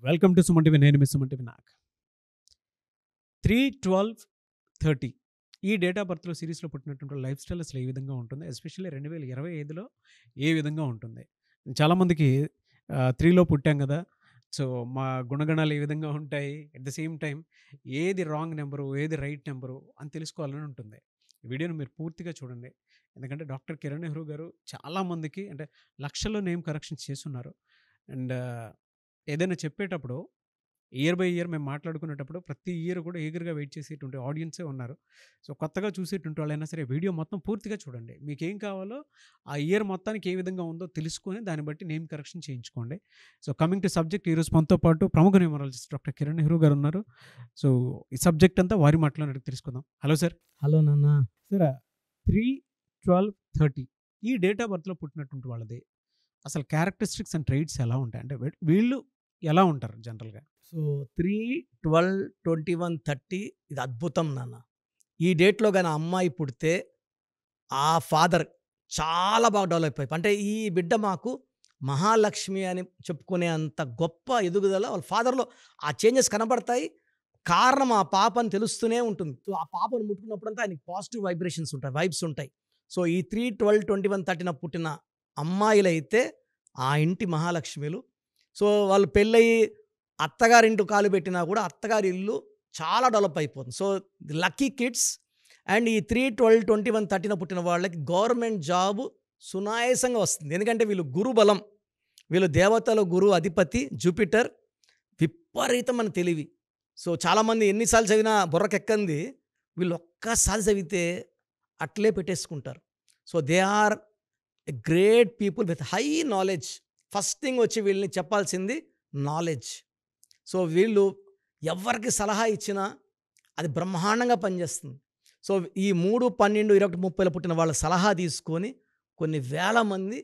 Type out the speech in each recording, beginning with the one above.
Welcome to Suman TV. నేను మీ Suman TV. నాకు 3/12/30 ఈ డేట్ ఆఫ్ బర్త్లో సిరీస్లో పుట్టినటువంటి లైఫ్ స్టైల్ అసలు ఏ విధంగా ఉంటుంది, ఎస్పెషల్లీ 2025లో ఏ విధంగా ఉంటుంది. చాలామందికి 3లో పుట్టాం కదా, సో మా గుణగణాలు ఏ విధంగా ఉంటాయి, అట్ ద సేమ్ టైం ఏది రాంగ్ నెంబరు ఏది రైట్ నెంబరు అని తెలుసుకోవాలని ఉంటుంది. ఈ వీడియోని మీరు పూర్తిగా చూడండి, ఎందుకంటే డాక్టర్ కిరణ్ నెహ్రూ గారు చాలామందికి అంటే లక్షల్లో నేమ్ కరెక్షన్స్ చేస్తున్నారు. అండ్ ఏదైనా చెప్పేటప్పుడు ఇయర్ బై ఇయర్ మేము మాట్లాడుకునేటప్పుడు ప్రతి ఇయర్ కూడా ఈగర్గా వెయిట్ చేసేటువంటి ఆడియన్సే ఉన్నారు. సో కొత్తగా చూసేటువంటి వాళ్ళైనా సరే వీడియో మొత్తం పూర్తిగా చూడండి. మీకేం కావాలో ఆ ఇయర్ మొత్తానికి ఏ విధంగా ఉందో తెలుసుకొని దాన్ని బట్టి నేమ్ కరెక్షన్ చేయించుకోండి. సో కమింగ్ టు సబ్జెక్ట్, ఈరోజు మనతో పాటు ప్రముఖ న్యూమరాలజిస్ట్ డాక్టర్ కిరణ్ నెహ్రూ గారు ఉన్నారు. సో ఈ సబ్జెక్ట్ అంతా వారి మాటలో అడిగి తెలుసుకుందాం. Hello sir. హలో నాన్న. సార్ 3/12/30 ఈ డేట్ ఆఫ్ బర్త్లో పుట్టినటువంటి వాళ్ళది అసలు క్యారెక్టరిస్టిక్స్ అండ్ ట్రైట్స్ ఎలా ఉంటాయి, అంటే వీళ్ళు ఎలా ఉంటారు జనరల్గా? సో 3/12/21/30 ఇది అద్భుతం నాన్న. ఈ డేట్లో కానీ అమ్మాయి పుడితే ఆ ఫాదర్ చాలా బాగా డెవలప్ అయిపోయి, అంటే ఈ బిడ్డ మాకు మహాలక్ష్మి అని చెప్పుకునే అంత గొప్ప ఎదుగుదల వాళ్ళ ఫాదర్లో ఆ చేంజెస్ కనబడతాయి. కారణం ఆ పాప అని తెలుస్తూనే ఉంటుంది. సో ఆ పాపను ముట్టుకున్నప్పుడంతా ఆయనకి పాజిటివ్ వైబ్రేషన్స్ ఉంటాయి, వైబ్స్ ఉంటాయి. సో ఈ 3/12/21/30 పుట్టిన అమ్మాయిలైతే ఆ ఇంటి మహాలక్ష్మిలు. సో వాళ్ళు పెళ్ళయి అత్తగారింటి కాలు పెట్టినా కూడా అత్తగారి ఇల్లు చాలా డెవలప్ అయిపోతుంది. So lucky kids. అండ్ ఈ 3/12/21/30 పుట్టిన వాళ్ళకి గవర్నమెంట్ జాబు సునాయాసంగా వస్తుంది. ఎందుకంటే వీళ్ళు గురు బలం, వీళ్ళు దేవతల గురు అధిపతి జూపిటర్, విపరీతమైన తెలివి. సో చాలామంది ఎన్నిసార్లు చదివినా బుర్రకెక్కంది, వీళ్ళు ఒక్కసారి చదివితే అట్లే పెట్టేసుకుంటారు. So they are a great people with high knowledge. First thing వచ్చి వీళ్ళని చెప్పాల్సింది నాలెడ్జ్. సో వీళ్ళు ఎవరికి సలహా ఇచ్చినా అది బ్రహ్మాండంగా పనిచేస్తుంది. సో ఈ 3/12/21/30 పుట్టిన వాళ్ళ సలహా తీసుకొని కొన్ని వేల మంది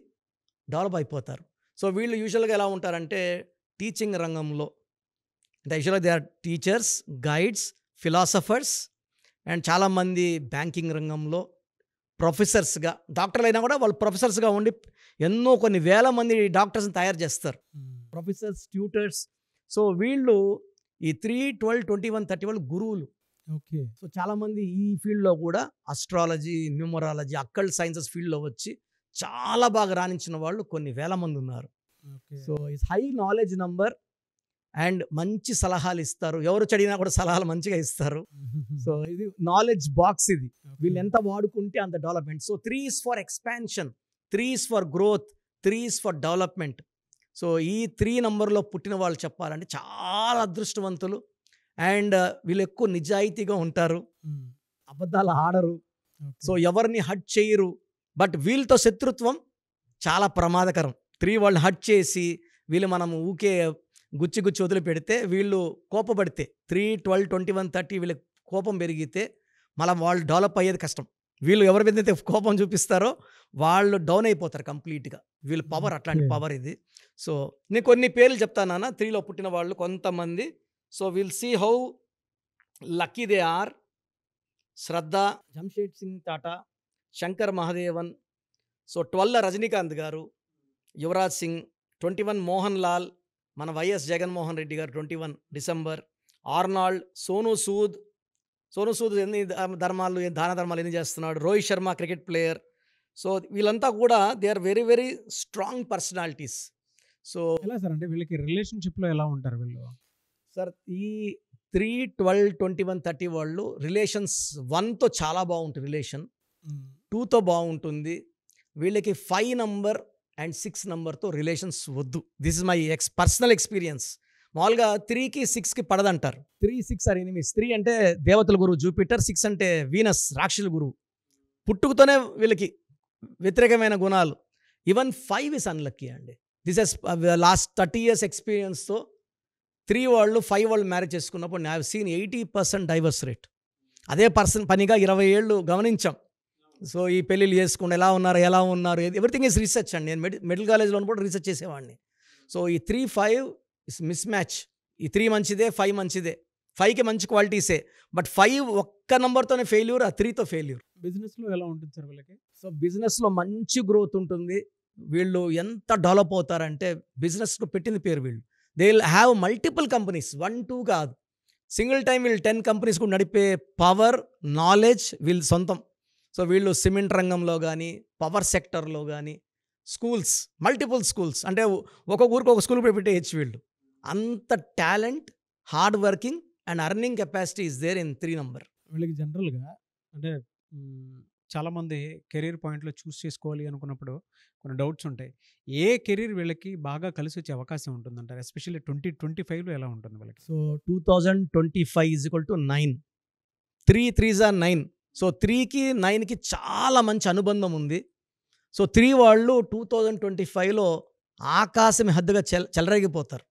డెవలప్ అయిపోతారు. సో వీళ్ళు యూజువల్గా ఎలా ఉంటారంటే టీచింగ్ రంగంలో, అంటే యూజువల్గా they are teachers, guides, philosophers, and చాలామంది బ్యాంకింగ్ రంగంలో ప్రొఫెసర్స్గా, డాక్టర్లు అయినా కూడా వాళ్ళు ప్రొఫెసర్స్గా ఉండి ఎన్నో కొన్ని వేల మంది డాక్టర్స్ని తయారు చేస్తారు, ప్రొఫెసర్స్, ట్యూటర్స్. సో వీళ్ళు ఈ 3/12/21/30 వాళ్ళు గురువులు. ఓకే. సో చాలామంది ఈ ఫీల్డ్లో కూడా అస్ట్రాలజీ, న్యూమరాలజీ, అక్కల్ట్ సైన్సెస్ ఫీల్డ్లో వచ్చి చాలా బాగా రాణించిన వాళ్ళు కొన్ని వేల మంది ఉన్నారు. So it's high knowledge number. And మంచి సలహాలు ఇస్తారు, ఎవరు చదివినా కూడా సలహాలు మంచిగా ఇస్తారు. సో ఇది నాలెడ్జ్ బాక్స్. ఇది వీళ్ళు ఎంత వాడుకుంటే అంత development. So 3 is for expansion, 3 is for growth, 3 is for development. So ఈ 3 నంబర్లో పుట్టిన వాళ్ళు చెప్పాలంటే చాలా అదృష్టవంతులు. అండ్ వీళ్ళు ఎక్కువ నిజాయితీగా ఉంటారు, అబద్ధాలు ఆడరు, సో ఎవరిని హట్ చేయరు. బట్ వీళ్ళతో శత్రుత్వం చాలా ప్రమాదకరం. 3 వాళ్ళని హట్ చేసి వీళ్ళు మనం ఊకే గుచ్చి వదిలి పెడితే, వీళ్ళు కోపపడితే 3/12/21/30 వీళ్ళకి కోపం పెరిగితే మళ్ళీ వాళ్ళు డెవలప్ అయ్యేది కష్టం. వీళ్ళు ఎవరి మీద అయితే కోపం చూపిస్తారో వాళ్ళు డౌన్ అయిపోతారు కంప్లీట్గా. వీళ్ళ పవర్ అట్లాంటి పవర్ ఇది. సో నేను కొన్ని పేర్లు చెప్తాను 3లో పుట్టిన వాళ్ళు కొంతమంది. So will see how lucky they are. Shraddha, Jamshed Singh Tata, Shankar Mahadevan. So 12 Rajinikanth garu, Yuvraj Singh. 21 Mohan Lal, మన YS Jaganmohan Reddy garu 21 December. Arnold, Sonu Sood. Sonu Sood ఎన్ని దాన ధర్మాలు ఎన్ని చేస్తున్నాడు. Rohit Sharma cricket player. So వీళ్ళంతా కూడా they are very very strong personalities. So ఎలా సార్, అంటే వీళ్ళకి రిలేషన్షిప్లో ఎలా ఉంటారు వీళ్ళు? సార్ ఈ 3/12/21/30 వాళ్ళు రిలేషన్స్ 1తో చాలా బాగుంటుంది, రిలేషన్ 2తో బాగుంటుంది. వీళ్ళకి 5 నంబర్ అండ్ 6 నంబర్తో రిలేషన్స్ వద్దు. This is my personal experience. మామూలుగా 3కి 6కి పడదంటారు. 3, 6 ఆర్ ఎనిమీస్. 3 అంటే దేవతల గురువు జూపిటర్, 6 అంటే వీనస్ రాక్షసుల గురువు. పుట్టుకతోనే వీళ్ళకి వ్యతిరేకమైన గుణాలు. ఈవెన్ 5 ఇస్ అన్లక్కీ అండి. దిస్ హెస్ లాస్ట్ 30 years ఎక్స్పీరియన్స్తో 3 వాళ్ళు 5 వాళ్ళు మ్యారేజ్ చేసుకున్నప్పుడు నేను హ్యావ్ సీన్ 80% డైవర్స్ రేట్. అదే పనిగా 20 ఏళ్ళు గమనించాం. సో ఈ పెళ్ళిళ్ళు చేసుకుని ఎలా ఉన్నారు ఎవ్రీథింగ్ ఈజ్ రీసెర్చ్ అండి. నేను మెడికల్ కాలేజ్లో కూడా రీసెర్చ్ చేసేవాడిని. సో ఈ 3-5 ఇస్ మిస్ మ్యాచ్. ఈ 3 మంచిదే, 5 మంచిదే. 5కి మంచి క్వాలిటీసే, బట్ 5 ఒక్క నెంబర్తోనే ఫెయిల్యూర్, ఆ 3తో ఫెయిల్యూర్. బిజినెస్లో ఎలా ఉంటుంది సార్ వీళ్ళకి? సో బిజినెస్లో మంచి గ్రోత్ ఉంటుంది. వీళ్ళు ఎంత డెవలప్ అవుతారంటే బిజినెస్లో పెట్టింది పేరు వీళ్ళు. They will have multiple companies, 1, 2 కాదు. సింగిల్ టైం వీళ్ళు 10 కంపెనీస్ కూడా నడిపే పవర్, నాలెడ్జ్ వీళ్ళు సొంతం. సో వీళ్ళు సిమెంట్ రంగంలో కానీ, పవర్ సెక్టర్లో కానీ, స్కూల్స్, మల్టిపుల్ స్కూల్స్, అంటే ఒక ఊరికి ఒక స్కూల్ పెట్టేయచ్చు వీళ్ళు. అంత talent, hard working and earning capacity is there in 3 number. వీళ్ళకి జనరల్‌గా అంటే చాలామంది కెరీర్ పాయింట్‌లో చూస్ చేసుకోవాలి అనుకున్నప్పుడు కొన్ని డౌట్స్ ఉంటాయి. ఏ కెరీర్ వీళ్ళకి బాగా కలిసొచ్చే అవకాశం ఉంటుందంటారు? ఎస్పెషల్లీ 2025లో ఎలా ఉంటుంది వీళ్ళకి? సో 2025 = 9. 3 3s are 9. సో 3కి 9కి చాలా మంచి అనుబంధం ఉంది. సో 3 వాళ్ళు 2025లో ఆకాశం హద్దుగా చెలరేగిపోతారు.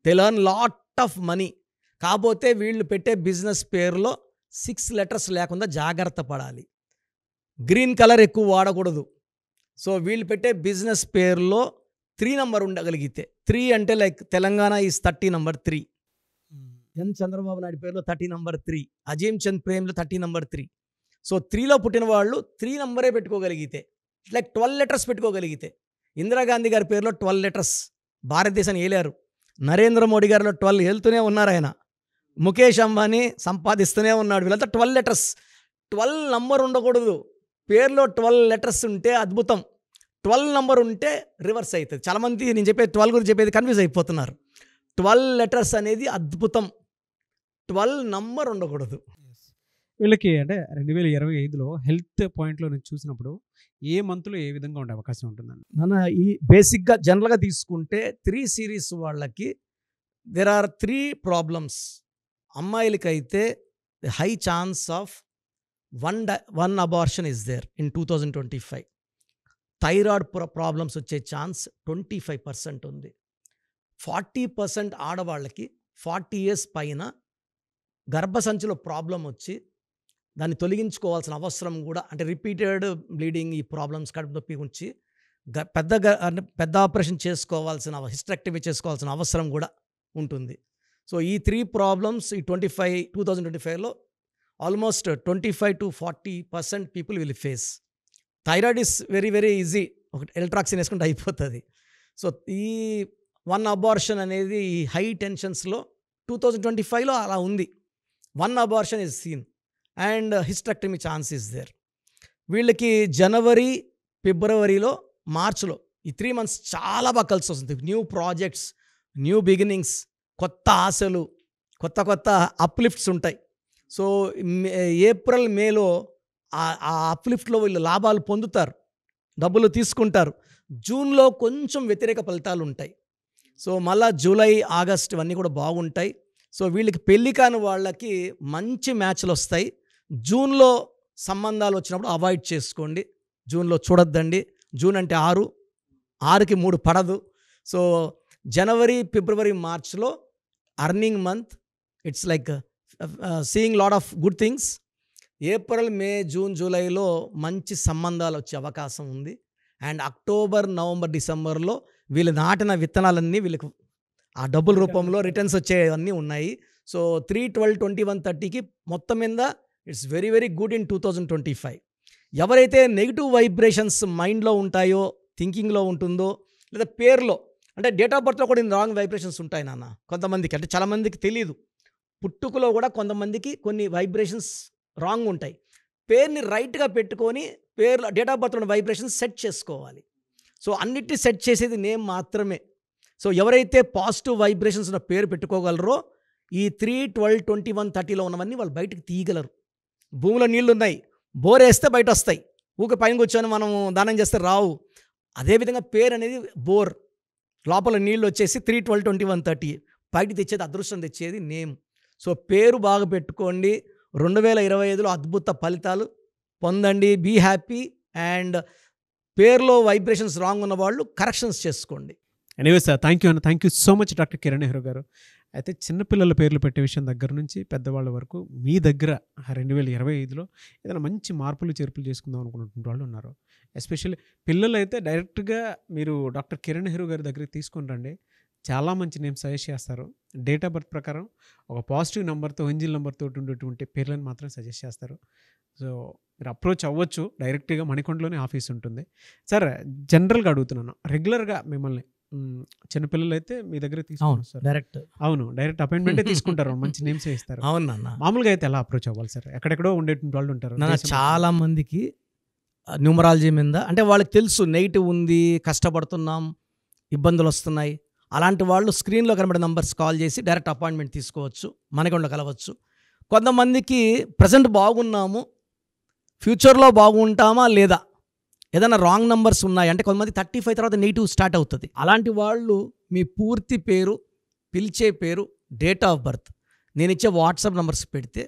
They learn lot of money. కాకపోతే వీళ్ళు పెట్టే బిజినెస్ పేరులో 6 లెటర్స్ లేకుండా జాగ్రత్త పడాలి. గ్రీన్ కలర్ ఎక్కువ వాడకూడదు. సో వీళ్ళు పెట్టే బిజినెస్ పేరులో 3 నంబర్ ఉండగలిగితే, 3 అంటే లైక్ తెలంగాణ ఈజ్ 30 నంబర్ 3, ఎన్ చంద్రబాబు నాయుడు పేరులో 30 number 3, Azeem Chand ప్రేమ్లో 30 number 3. So 3లో పుట్టిన వాళ్ళు 3 నంబరే పెట్టుకోగలిగితే, లైక్ 12 లెటర్స్ పెట్టుకోగలిగితే, ఇందిరాగాంధీ గారి పేరులో 12 లెటర్స్ భారతదేశాన్ని ఏలారు. నరేంద్ర మోడీ గారిలో 12 వెళ్తూనే ఉన్నారు ఆయన. ముఖేష్ అంబానీ సంపాదిస్తూనే ఉన్నాడు. వీళ్ళంతా 12 లెటర్స్. 12 నంబర్ ఉండకూడదు. పేరులో 12 లెటర్స్ ఉంటే అద్భుతం. 12 నంబర్ ఉంటే రివర్స్ అవుతుంది. చాలామంది నేను చెప్పేది 12 గురించి చెప్పేది కన్ఫ్యూజ్ అయిపోతున్నారు. 12 లెటర్స్ అనేది అద్భుతం. 12 నంబర్ ఉండకూడదు. వీళ్ళకి అంటే 2025లో హెల్త్ పాయింట్‌లో నుంచి చూసినప్పుడు ఏ మంత్‌లో ఏ విధంగా ఉండే అవకాశం ఉంటుందండి? నాన్న ఈ బేసిక్గా జనరల్గా తీసుకుంటే 3 సిరీస్ వాళ్ళకి దెర్ ఆర్ 3 ప్రాబ్లమ్స్. అమ్మాయిలకైతే high chance of one abortion is there in 2025. Thyroid problems వచ్చే ఛాన్స్ 25% ఉంది. 40% ఆడవాళ్ళకి 40 ఇయర్స్ పైన గర్భసంచిలో ప్రాబ్లం వచ్చి దాన్ని తొలగించుకోవాల్సిన అవసరం కూడా, అంటే రిపీటెడ్ బ్లీడింగ్, ఈ ప్రాబ్లమ్స్ కడుపు నొప్పి వచ్చి పెద్ద ఆపరేషన్ చేసుకోవాల్సిన, హిస్టరెక్టమీ చేసుకోవాల్సిన అవసరం కూడా ఉంటుంది. సో ఈ 3 ప్రాబ్లమ్స్ ఈ 2025లో almost 25 to 40% people will face. Thyroid is very very easy, ఒక ఎల్ట్రాక్సిన్ వేసుకుంటే అయిపోతుంది. సో ఈ 1 అబార్షన్ అనేది ఈ హై టెన్షన్స్లో 2025లో అలా ఉంది. 1 abortion is seen and hysterectomy chance is there. వీళ్ళకి జనవరి, ఫిబ్రవరిలో, మార్చ్లో ఈ 3 months చాలా బాగా కలిసి వస్తుంది. న్యూ ప్రాజెక్ట్స్, న్యూ బిగినింగ్స్, కొత్త ఆశలు, కొత్త అప్లిఫ్ట్స్ ఉంటాయి. సో ఏప్రిల్, మేలో ఆ అప్లిఫ్ట్లో వీళ్ళు లాభాలు పొందుతారు, డబ్బులు తీసుకుంటారు. జూన్లో కొంచెం వ్యతిరేక ఫలితాలు ఉంటాయి. సో మళ్ళా జూలై, ఆగస్ట్ ఇవన్నీ కూడా బాగుంటాయి. సో వీళ్ళకి పెళ్లి కాని వాళ్ళకి మంచి మ్యాచ్లు వస్తాయి. జూన్లో సంబంధాలు వచ్చినప్పుడు అవాయిడ్ చేసుకోండి. జూన్లో చూడొద్దండి. జూన్ అంటే 6, 6కి 3 పడదు. సో జనవరి, ఫిబ్రవరి, మార్చ్లో earning month, it's like seeing lot of good things. April, May, June, జూలైలో మంచి సంబంధాలు వచ్చే అవకాశం ఉంది. అండ్ అక్టోబర్, నవంబర్, డిసెంబర్లో వీళ్ళు నాటిన విత్తనాలన్నీ వీళ్ళకి ఆ డబ్బుల రూపంలో రిటర్న్స్ వచ్చేవన్నీ ఉన్నాయి. సో 3, 12, 21, 30కి మొత్తం మీద it's very very good in 2025. ఎవరైతే నెగిటివ్ వైబ్రేషన్స్ మైండ్లో ఉంటాయో, థింకింగ్లో ఉంటుందో, లేదా పేరులో, అంటే డేట్ ఆఫ్ బర్త్లో కూడా రాంగ్ వైబ్రేషన్స్ ఉంటాయి నాన్న కొంతమందికి. అంటే చాలామందికి తెలియదు. పుట్టుకలో కూడా కొంతమందికి కొన్ని వైబ్రేషన్స్ రాంగ్ ఉంటాయి. పేరుని రైట్గా పెట్టుకొని పేరు డేట్ ఆఫ్ బర్త్లో వైబ్రేషన్స్ సెట్ చేసుకోవాలి. సో అన్నిటిని సెట్ చేసేది నేమ్ మాత్రమే. సో ఎవరైతే పాజిటివ్ వైబ్రేషన్స్ ఉన్న పేరు పెట్టుకోగలరో ఈ 3, 12, 21, 30లో ఉన్నవన్నీ వాళ్ళు బయటకు తీయగలరు. భూమిలో నీళ్లు ఉన్నాయి, బోర్ వేస్తే బయట వస్తాయి. ఊక పైన కూర్చొని మనం దానం చేస్తే రావు. అదేవిధంగా పేరు అనేది బోర్, లోపల నీళ్ళు వచ్చేసి 3, 12, 21, 30 బయట తెచ్చేది, అదృష్టం తెచ్చేది నేమ్. సో పేరు బాగా పెట్టుకోండి. 2025లో అద్భుత ఫలితాలు పొందండి. Be happy. అండ్ పేరులో వైబ్రేషన్స్ రాంగ్ ఉన్న వాళ్ళు కరెక్షన్స్ చేసుకోండి. ఎనీవే సార్, థ్యాంక్ యూ అన్న. Thank you so much doctor Kiran Nehru garu. అయితే చిన్నపిల్లల పేర్లు పెట్టే విషయం దగ్గర నుంచి పెద్దవాళ్ళ వరకు మీ దగ్గర 2025లో ఏదైనా మంచి మార్పులు చేర్పులు చేసుకుందాం అనుకున్నటువంటి వాళ్ళు ఉన్నారు. ఎస్పెషల్లీ పిల్లలు అయితే డైరెక్ట్గా మీరు డాక్టర్ కిరణ్ నెహ్రూ గారి దగ్గరికి తీసుకొని రండి. చాలా మంచి నేమ్ సజెస్ట్ చేస్తారు. డేట్ ఆఫ్ బర్త్ ప్రకారం ఒక పాజిటివ్ నెంబర్తో, ఎంజిల్ నెంబర్తో ఉండేటువంటి పేర్లను మాత్రం సజెస్ట్ చేస్తారు. సో మీరు అప్రోచ్ అవ్వచ్చు. డైరెక్ట్గా మణికొండలోనే ఆఫీస్ ఉంటుంది. సార్, జనరల్గా అడుగుతున్నాను, రెగ్యులర్గా మిమ్మల్ని చిన్నపిల్లలు అయితే మీ దగ్గర అవును తీసుకొని వస్తారు. డైరెక్ట్ అవును, డైరెక్ట్ అపాయింట్మెంటే తీసుకుంటారు, మంచి నేమ్స్ ఇస్తారు. అవును నాన్న. మామూలుగా అయితే ఎలా అప్రోచ్ అవ్వాలి సార్? ఎక్కడెక్కడో ఉండేటువంటి వాళ్ళు ఉంటారు నాన్న దేశం చాలా మందికి న్యూమరాలజీ మీద అంటే వాళ్ళకి తెలుసు నెగిటివ్ ఉంది, కష్టపడుతున్నాం, ఇబ్బందులు వస్తున్నాయి. అలాంటి వాళ్ళు స్క్రీన్లో కనబడే నంబర్స్ కాల్ చేసి డైరెక్ట్ అపాయింట్మెంట్ తీసుకోవచ్చు, మనకుండా కలవచ్చు. కొంతమందికి ప్రజెంట్ బాగున్నాము, ఫ్యూచర్లో బాగుంటామా లేదా, ఏదైనా రాంగ్ నంబర్స్ ఉన్నాయి అంటే కొంతమంది 35 తర్వాత నెగిటివ్ స్టార్ట్ అవుతుంది. అలాంటి వాళ్ళు మీ పూర్తి పేరు, పిలిచే పేరు, డేట్ ఆఫ్ బర్త్ నేను ఇచ్చే వాట్సాప్ నంబర్స్ పెడితే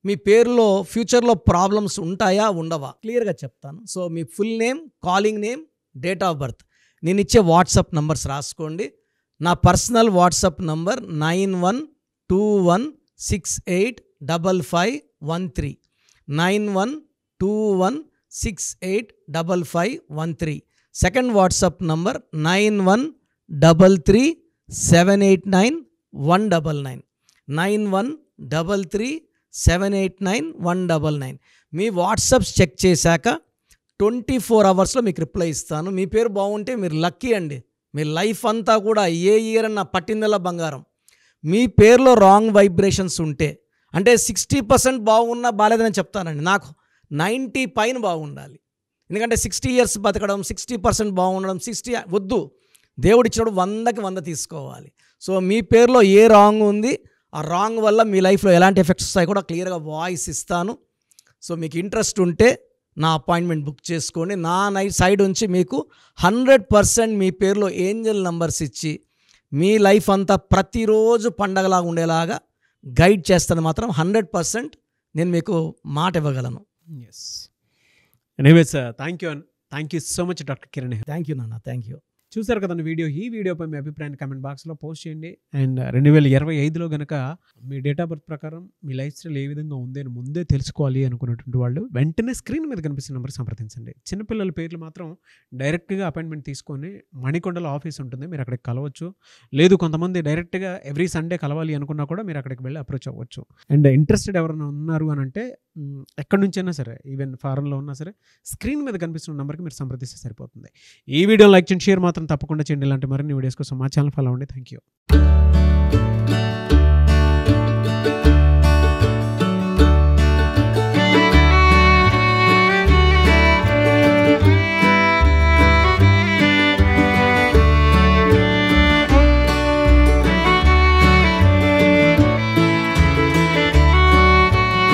మీ పేరులో ఫ్యూచర్లో ప్రాబ్లమ్స్ ఉంటాయా ఉండవా క్లియర్గా చెప్తాను. So me full name, calling name, date of birth నేను ఇచ్చే వాట్సాప్ నంబర్స్ రాసుకోండి. నా personal WhatsApp number 9121685513 9121685513. Second WhatsApp number 9133789199 9133789199. మీ వాట్సాప్స్ చెక్ చేశాక 24 అవర్స్లో మీకు రిప్లై ఇస్తాను. మీ పేరు బాగుంటే మీరు లక్కీ అండి. మీ లైఫ్ అంతా కూడా ఏ ఇయర్ అన్న పట్టిందల్లా బంగారం. మీ పేరులో రాంగ్ వైబ్రేషన్స్ ఉంటే అంటే 60% బాగున్నా బాగాలేదని చెప్తానండి. నాకు 90 పైన బాగుండాలి. ఎందుకంటే 60 ఇయర్స్ బతకడం, 60% బాగుండడం, 60 వద్దు. దేవుడిచ్చినప్పుడు 100కి 100 తీసుకోవాలి. సో మీ పేరులో ఏ రాంగ్ ఉంది, ఆ రాంగ్ వల్ల మీ లైఫ్లో ఎలాంటి ఎఫెక్ట్స్ వస్తాయి కూడా క్లియర్గా వాయిస్ ఇస్తాను. సో మీకు ఇంట్రెస్ట్ ఉంటే నా అపాయింట్మెంట్ బుక్ చేసుకోండి. నా సైడ్ నుంచి మీకు 100% మీ పేరులో ఏంజల్ నంబర్స్ ఇచ్చి మీ లైఫ్ అంతా ప్రతిరోజు పండగలాగా ఉండేలాగా గైడ్ చేస్తాను. మాత్రం 100% నేను మీకు మాట ఇవ్వగలను. Yes. Anyways thank you so much doctor Kiran. Thank you నాన్న, థ్యాంక్ యూ. చూసారు కదండి వీడియో. ఈ వీడియోపై మీ అభిప్రాయాన్ని కామెంట్ బాక్స్లో పోస్ట్ చేయండి. అండ్ 2025లో కనుక మీ డేట్ ఆఫ్ బర్త్ ప్రకారం మీ లైఫ్ స్టైల్ ఏ విధంగా ఉంది అని ముందే తెలుసుకోవాలి అనుకున్నటువంటి వాళ్ళు వెంటనే స్క్రీన్ మీద కనిపిస్తున్న నెంబర్ సంప్రదించండి. చిన్నపిల్లల పేర్లు మాత్రం డైరెక్ట్గా అపాయింట్మెంట్ తీసుకొని మణికొండలో ఆఫీస్ ఉంటుంది, మీరు అక్కడికి కలవచ్చు. లేదు కొంతమంది డైరెక్ట్గా ఎవ్రీ సండే కలవాలి అనుకున్నా కూడా మీరు అక్కడికి వెళ్ళి అప్రోచ్ అవ్వచ్చు. అండ్ ఇంట్రెస్టెడ్ ఎవరైనా ఉన్నారు అని అంటే ఎక్కడి నుంచైనా సరే, ఈవెన్ ఫారెన్లో ఉన్నా సరే, స్క్రీన్ మీద కనిపిస్తున్న నెంబర్కి మీరు సంప్రదిస్తే సరిపోతుంది. ఈ వీడియో లైక్ చేయండి, షేర్ మాత్రం తప్పకుండా చేయండి. ఇలాంటి మరిన్ని వీడియోస్ కోసం మా ఛానల్ ఫాలో అవ్వండి. Thank you.